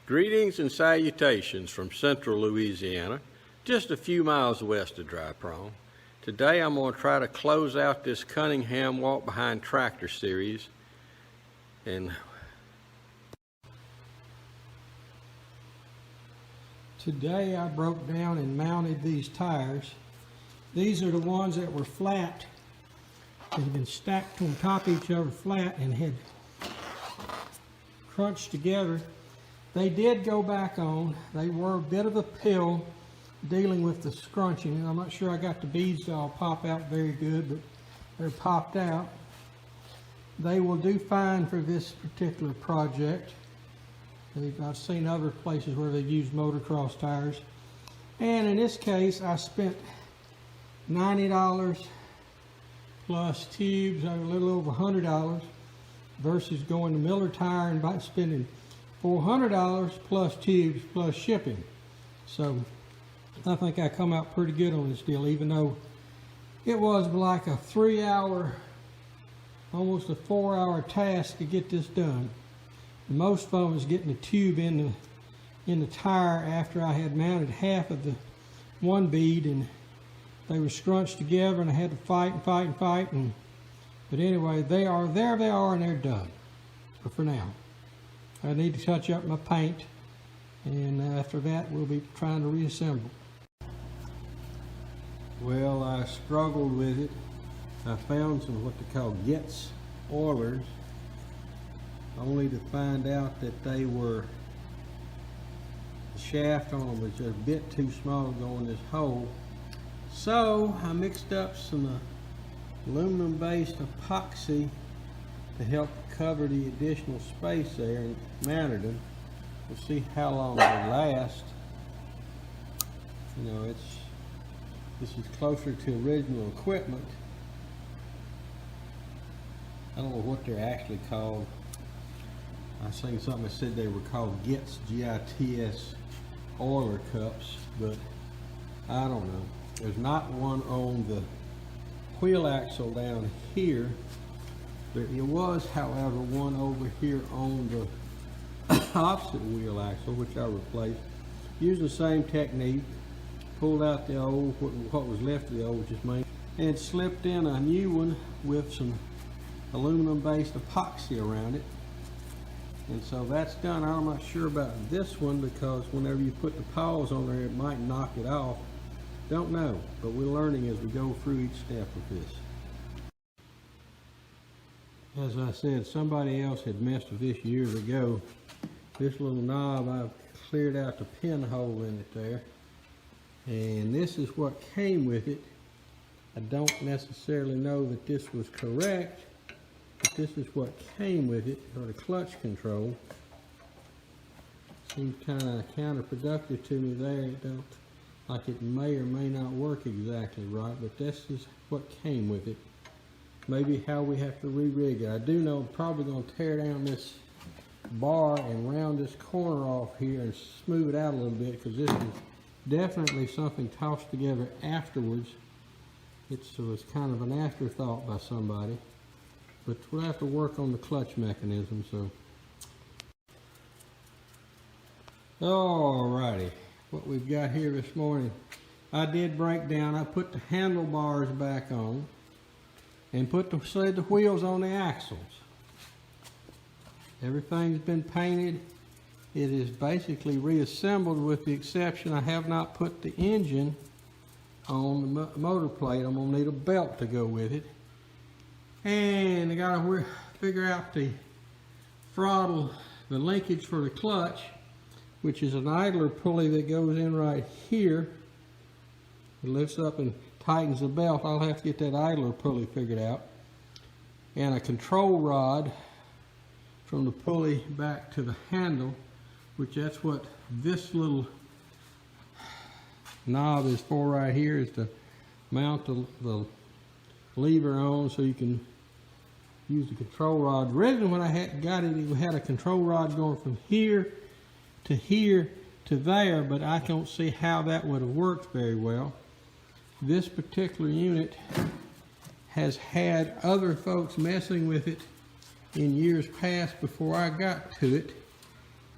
Greetings and salutations from central Louisiana, just a few miles west of Dry Prong. Today I'm going to try to close out this Cunningham Walkbehind tractor series. And today I broke down and mounted these tires. These are the ones that were flat. They had been stacked on top of each other flat and had crunched together. They did go back on. They were a bit of a pill dealing with the scrunching. I'm not sure I got the beads to all pop out very good, but they're popped out. They will do fine for this particular project. I've seen other places where they've used motocross tires. And in this case, I spent $90 plus tubes, a little over $100, versus going to Miller Tire and spending $400 plus tubes plus shipping. So I think I come out pretty good on this deal, even though it was like a 3-hour, almost a 4-hour task to get this done. The most fun was getting the tube in the tire after I had mounted half of the one bead, and they were scrunched together, and I had to fight and fight and fight. But anyway, they are, and they're done for now. I need to touch up my paint, and after that we'll be trying to reassemble. well, I struggled with it. I found some what they call Getz oilers, only to find out that they were, the shaft on them was just a bit too small to go in this hole. So I mixed up some aluminum based epoxy to help cover the additional space there and mounted them. We'll see how long they last. You know, this is closer to original equipment. I don't know what they're actually called. I seen something that said they were called Getz, G-I-T-S oiler cups, but I don't know. There's not one on the wheel axle down here. There was, however, one over here on the opposite wheel axle, which I replaced. Using the same technique, pulled out the old, what was left of the old, just made, and slipped in a new one with some aluminum-based epoxy around it. And so that's done. I'm not sure about this one because whenever you put the paws on there, it might knock it off. Don't know, but we're learning as we go through each step of this. As I said, somebody else had messed with this years ago. This little knob, I've cleared out the pinhole in it there. And this is what came with it. I don't necessarily know that this was correct, but this is what came with it, or the clutch control. Seems kind of counterproductive to me there. It don't, like it may or may not work exactly right, but this is what came with it. Maybe how we have to re-rig it. I do know I'm probably going to tear down this bar and round this corner off here and smooth it out a little bit, because this is definitely something tossed together afterwards. So it's kind of an afterthought by somebody. But we'll have to work on the clutch mechanism. So, alrighty, what we've got here this morning, I did break down. I put the handlebars back on and put the wheels on the axles. Everything's been painted. It is basically reassembled, with the exception I have not put the engine on the motor plate. I'm gonna need a belt to go with it. And I gotta figure out the throttle, the linkage for the clutch, which is an idler pulley that goes in right here. It lifts up and tightens the belt. I'll have to get that idler pulley figured out. And a control rod from the pulley back to the handle, which that's what this little knob is for right here, is to mount the lever on so you can use the control rod. Originally when I got it, it had a control rod going from here to to there, but I don't see how that would have worked very well. This particular unit has had other folks messing with it in years past before I got to it,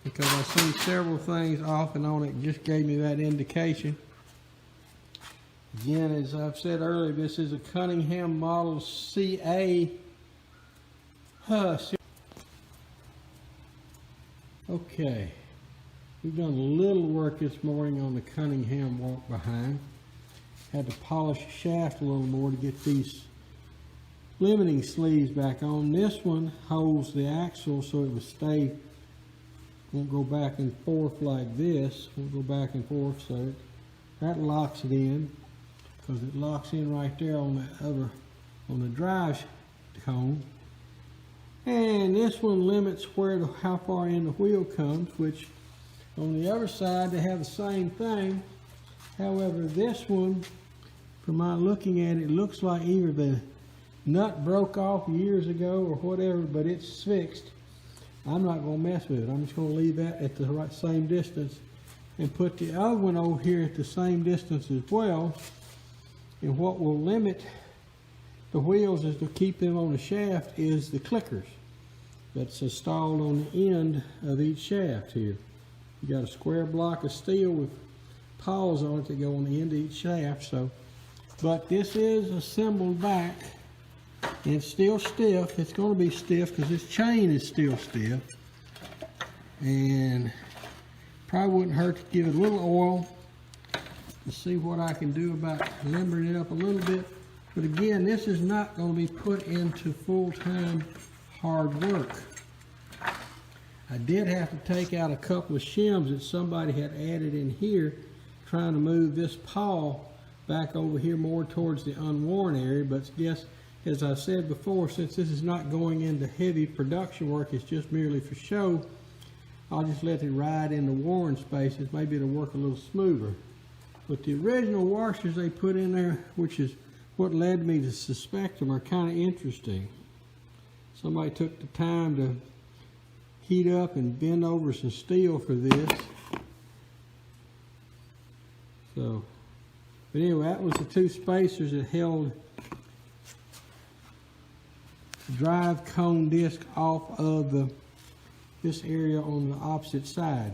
because I've seen several things off and on. It just gave me that indication. Again, as I've said earlier, this is a Cunningham Model CA. Okay, we've done a little work this morning on the Cunningham Walkbehind. Had to polish the shaft a little more to get these limiting sleeves back on. This one holds the axle so it will stay, won't go back and forth like this, won't go back and forth, so that locks it in, because it locks in right there on the drive cone. And this one limits how far in the wheel comes, which on the other side they have the same thing. However, this one, from my looking at it, looks like either the nut broke off years ago or whatever, but it's fixed. I'm not going to mess with it. I'm just going to leave that at the same distance and put the other one over here at the same distance as well. And what will limit the wheels is to keep them on the shaft is the clickers that's installed on the end of each shaft here. You got a square block of steel with paws on it that go on the end of each shaft. So, but this is assembled back, and it's still stiff. It's going to be stiff because this chain is still stiff, and probably wouldn't hurt to give it a little oil to see what I can do about limbering it up a little bit. But again, this is not going to be put into full-time hard work. I did have to take out a couple of shims that somebody had added in here, trying to move this paw back over here more towards the unworn area. But yes, as I said before, since this is not going into heavy production work, it's just merely for show, I'll just let it ride in the worn spaces. Maybe it'll work a little smoother. But the original washers they put in there, which is what led me to suspect them, are kind of interesting. Somebody took the time to heat up and bend over some steel for this. So, but anyway, that was the two spacers that held the drive cone disc off of this area on the opposite side.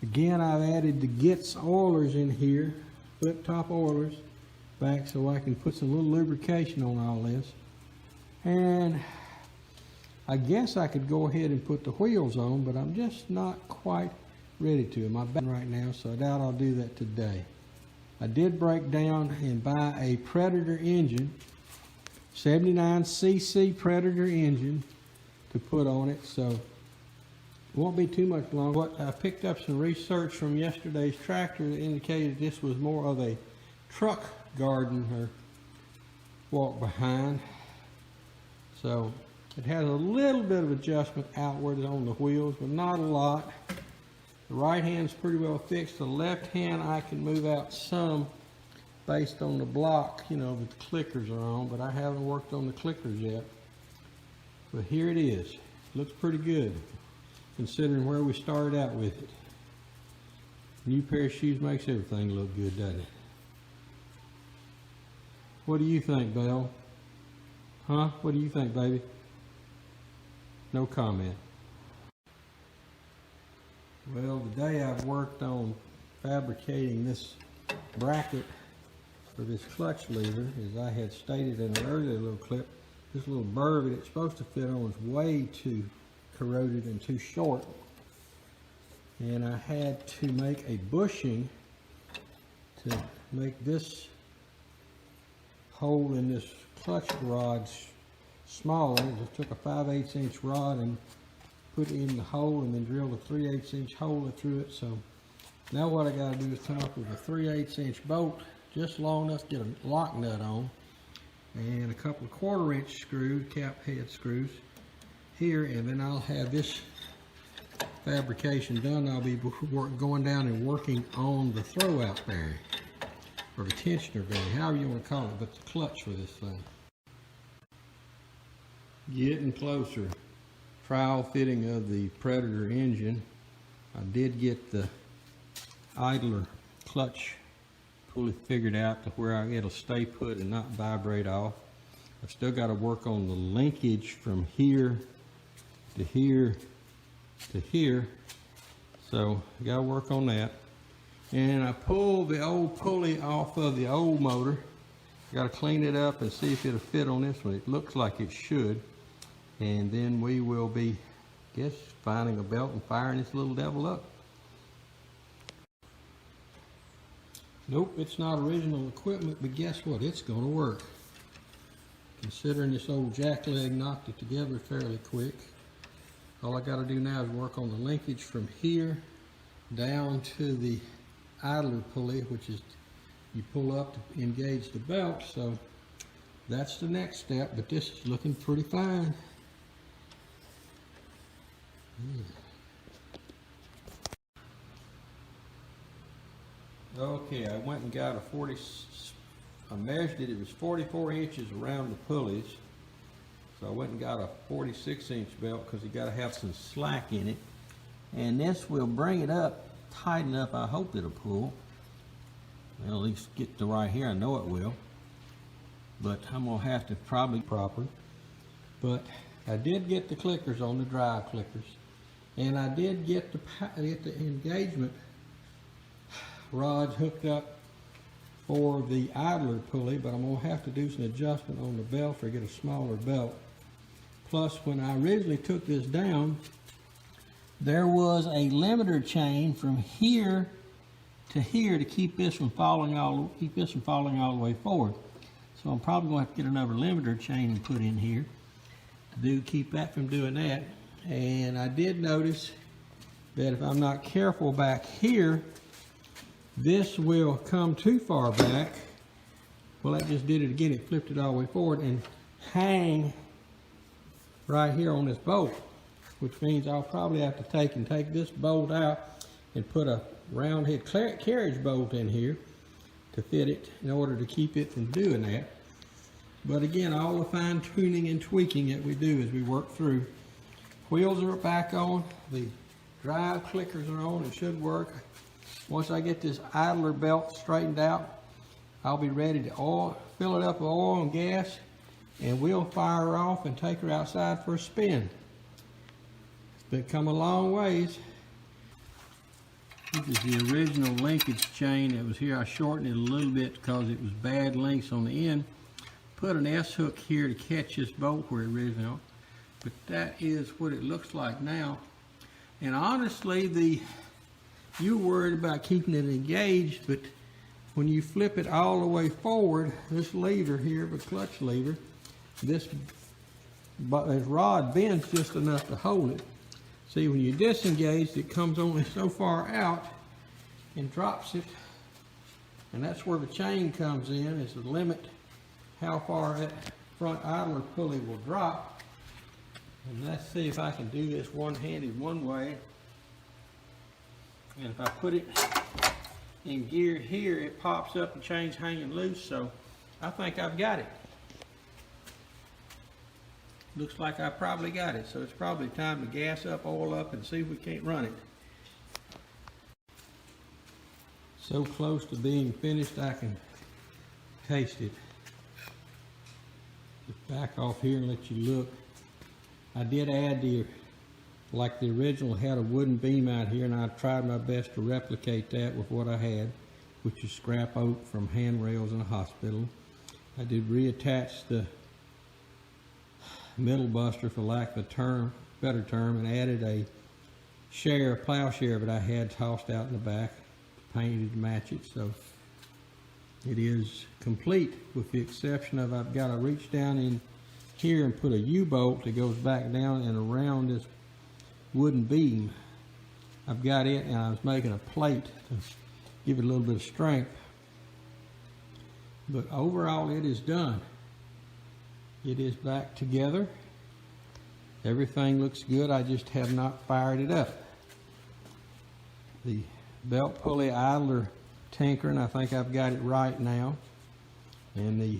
Again, I've added the Getz oilers in here, flip top oilers, back so I can put some little lubrication on all this. And I guess I could go ahead and put the wheels on, but I'm just not quite ready to. My back right now, so I doubt I'll do that today. I did break down and buy a Predator engine, 79cc Predator engine to put on it, so it won't be too much longer. I picked up some research from yesterday's tractor that indicated this was more of a truck garden or walk behind. So it has a little bit of adjustment outward on the wheels, but not a lot. The right hand's pretty well fixed. The left hand I can move out some based on the block, you know, that the clickers are on, but I haven't worked on the clickers yet. But here it is. Looks pretty good considering where we started out with it. New pair of shoes makes everything look good, doesn't it? What do you think, Belle? Huh? What do you think, baby? No comment. Well, today I've worked on fabricating this bracket for this clutch lever. As I had stated in an earlier little clip, this little burr that it's supposed to fit on is way too corroded and too short. And I had to make a bushing to make this hole in this clutch rod smaller. I just took a 5/8 inch rod and put it in the hole and then drilled a 3/8 inch hole through it. So now what I got to do is come up with a 3/8 inch bolt just long enough to get a lock nut on, and a couple of 1/4 inch screws, cap head screws here, and then I'll have this fabrication done. I'll be going down and working on the throw out bearing or the tensioner bearing, however you want to call it, but the clutch for this thing. Getting closer. Trial fitting of the Predator engine. I did get the idler clutch pulley figured out to where it'll stay put and not vibrate off. I've still got to work on the linkage from here to here to here, so I got to work on that. And I pulled the old pulley off of the old motor. I got to clean it up and see if it'll fit on this one. It looks like it should, and then we will be, finding a belt and firing this little devil up. Nope, it's not original equipment, but guess what? It's going to work. Considering this old jackleg knocked it together fairly quick. All I got to do now is work on the linkage from here down to the idler pulley, which is you pull up to engage the belt. So that's the next step, but this is looking pretty fine. Okay, I went and got I measured it, it was 44 inches around the pulleys. So I went and got a 46-inch belt because you got to have some slack in it. And this will bring it up tight enough, I hope it'll pull. Well, at least get to right here, I know it will. But I'm going to have to probably proper. But I did get the clickers on the drive clickers. And I did get the engagement rods hooked up for the idler pulley, but I'm going to have to do some adjustment on the belt or get a smaller belt. Plus, when I originally took this down, there was a limiter chain from here to here to keep this from falling all the way forward. So I'm probably going to have to get another limiter chain and put in here to keep that from doing that. And I did notice that if I'm not careful back here, this will come too far back. Well, that just did it again. It flipped it all the way forward and hang right here on this bolt, which means I'll probably have to take this bolt out and put a round head carriage bolt in here to fit it in order to keep it from doing that. But again, all the fine tuning and tweaking that we do as we work through. Wheels are back on, the drive clickers are on, it should work. Once I get this idler belt straightened out, I'll be ready to fill it up with oil and gas, and we'll fire her off and take her outside for a spin. It's been come a long ways. This is the original linkage chain that was here. I shortened it a little bit because it was bad links on the end. Put an S-hook here to catch this bolt where it originally was. But that is what it looks like now. And honestly, you're worried about keeping it engaged, but when you flip it all the way forward, this lever here, the clutch lever, this rod bends just enough to hold it. See, when you disengage, it comes only so far out and drops it. And that's where the chain comes in, is to limit how far that front idler pulley will drop. And let's see if I can do this one-handed one way. And if I put it in gear here, it pops up and chain's hanging loose, so I think I've got it. Looks like I probably got it, so it's probably time to gas up, oil up, and see if we can't run it. So close to being finished, I can taste it. Just back off here and let you look. I did add like the original had a wooden beam out here, and I tried my best to replicate that with what I had, which is scrap oak from handrails in a hospital. I did reattach the middle buster, for lack of a better term, and added a plowshare that I had tossed out in the back, painted to match it. So it is complete, with the exception of I've got to reach down in here and put a U-bolt that goes back down and around this wooden beam. I've got it, and I was making a plate to give it a little bit of strength. But overall, it is done. It is back together. Everything looks good. I just have not fired it up. The belt pulley idler tinkering, I think I've got it right now. And the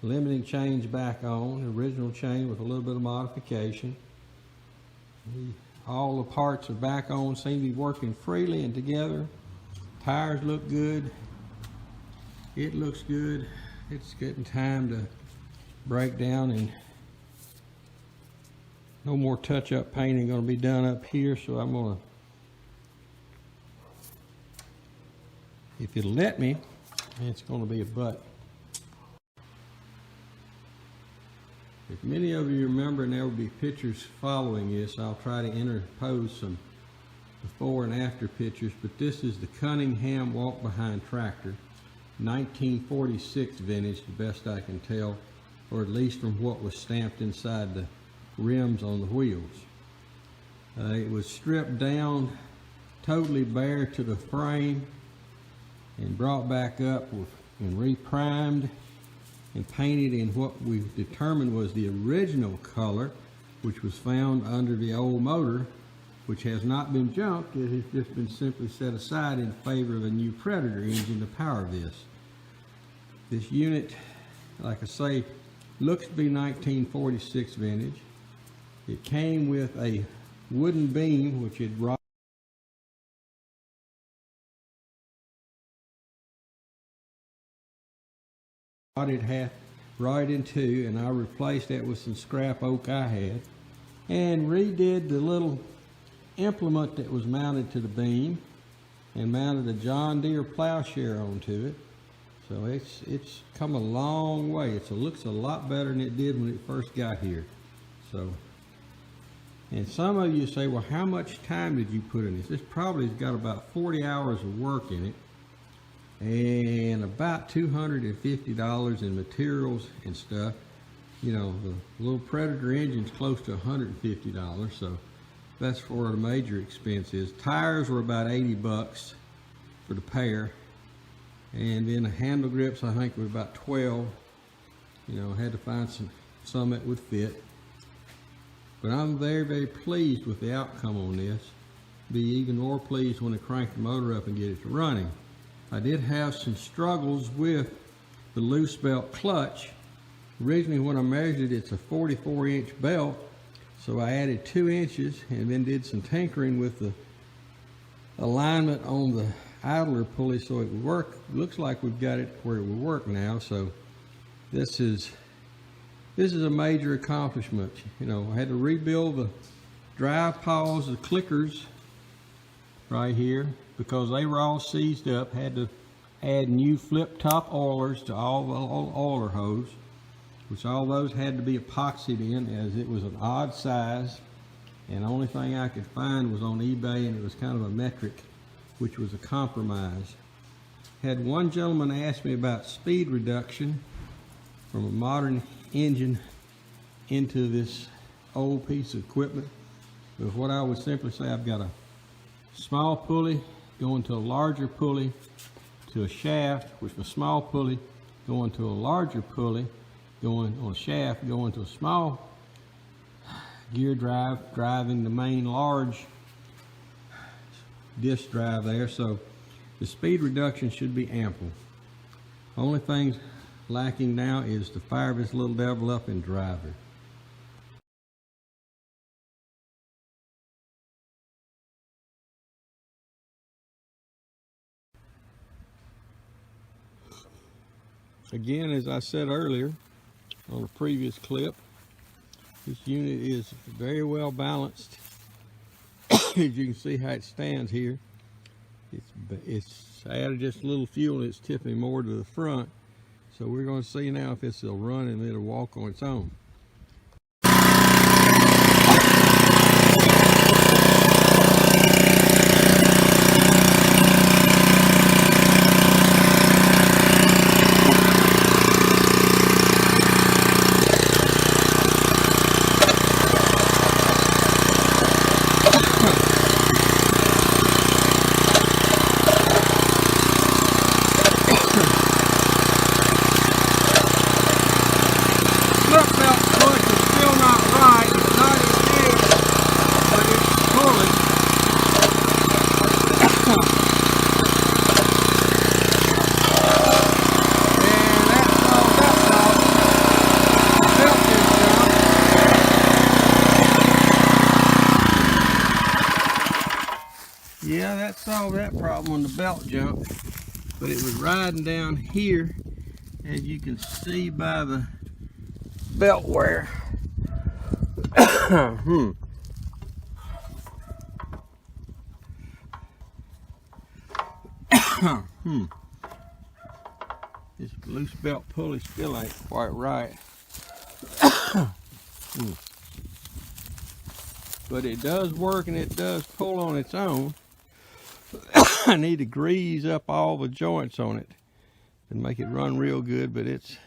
limiting chain's back on, the original chain with a little bit of modification. The All the parts are back on, seem to be working freely and together. Tires look good. It looks good. It's getting time to break down, and no more touch-up painting going to be done up here, so I'm going to, if it'll let me, it's going to be a butt. If many of you remember, and there will be pictures following this, I'll try to interpose some before and after pictures, but this is the Cunningham Walkbehind tractor, 1946 vintage, the best I can tell, or at least from what was stamped inside the rims on the wheels. It was stripped down totally bare to the frame and brought back up and reprimed and painted in what we determined was the original color, which was found under the old motor, which has not been junked. It has just been simply set aside in favor of a new Predator engine to power this. This unit, like I say, looks to be 1946 vintage. It came with a wooden beam which had rotted half right in two, and I replaced that with some scrap oak I had, and redid the little implement that was mounted to the beam, and mounted a John Deere plowshare onto it. So it's come a long way. It looks a lot better than it did when it first got here. So, and some of you say, well, how much time did you put in this? This probably has got about 40 hours of work in it, and about $250 in materials and stuff. You know, the little Predator engine's close to $150, so that's where the major expense is. Tires were about 80 bucks for the pair, and then the handle grips I think were about 12. You know, I had to find some that would fit. But I'm very, very pleased with the outcome on this. Be even more pleased when I crank the motor up and get it to running. I did have some struggles with the loose belt clutch. Originally when I measured it, it's a 44-inch belt, so I added 2 inches and then did some tinkering with the alignment on the idler pulley so it would work. Looks like we've got it where it will work now, so this is a major accomplishment. You know, I had to rebuild the drive paws, the clickers right here, because they were all seized up. Had to add new flip top oilers to all the oiler hose, which all those had to be epoxied in, as it was an odd size, and the only thing I could find was on eBay, and it was kind of a metric, which was a compromise. Had one gentleman ask me about speed reduction from a modern engine into this old piece of equipment. But what I would simply say, I've got a small pulley going to a larger pulley to a shaft, with a small pulley going to a larger pulley, going on a shaft, going to a small gear drive, driving the main large disc drive there. So the speed reduction should be ample. Only thing lacking now is to fire this little devil up and drive it. Again, as I said earlier on a previous clip, this unit is very well balanced. As you can see how it stands here, it's added just a little fuel and it's tipping more to the front. So we're going to see now if this will run and it'll walk on its own. Look, Bill. Yeah, that solved that problem when the belt jumped, but it was riding down here, as you can see by the belt wear. This loose belt pulley still ain't quite right. But it does work and it does pull on its own. I need to grease up all the joints on it and make it run real good, but it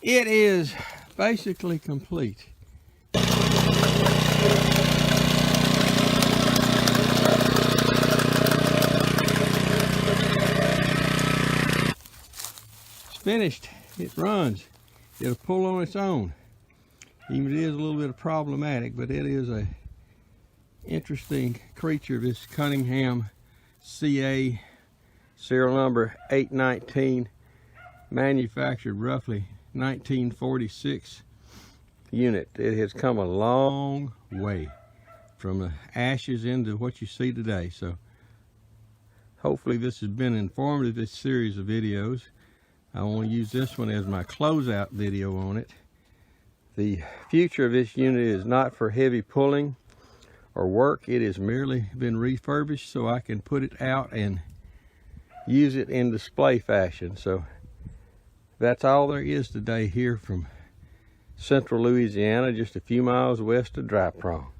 is basically complete. It's finished. It runs. It'll pull on its own. Even it is a little bit problematic, but it is a interesting creature, this Cunningham CA serial number 819, manufactured roughly 1946 unit. It has come a long way from the ashes into what you see today. So hopefully this has been informative, this series of videos. I want to use this one as my closeout video on it. The future of this unit is not for heavy pulling or work. It has merely been refurbished so I can put it out and use it in display fashion. So that's all there is today here from central Louisiana, just a few miles west of Dry Prong.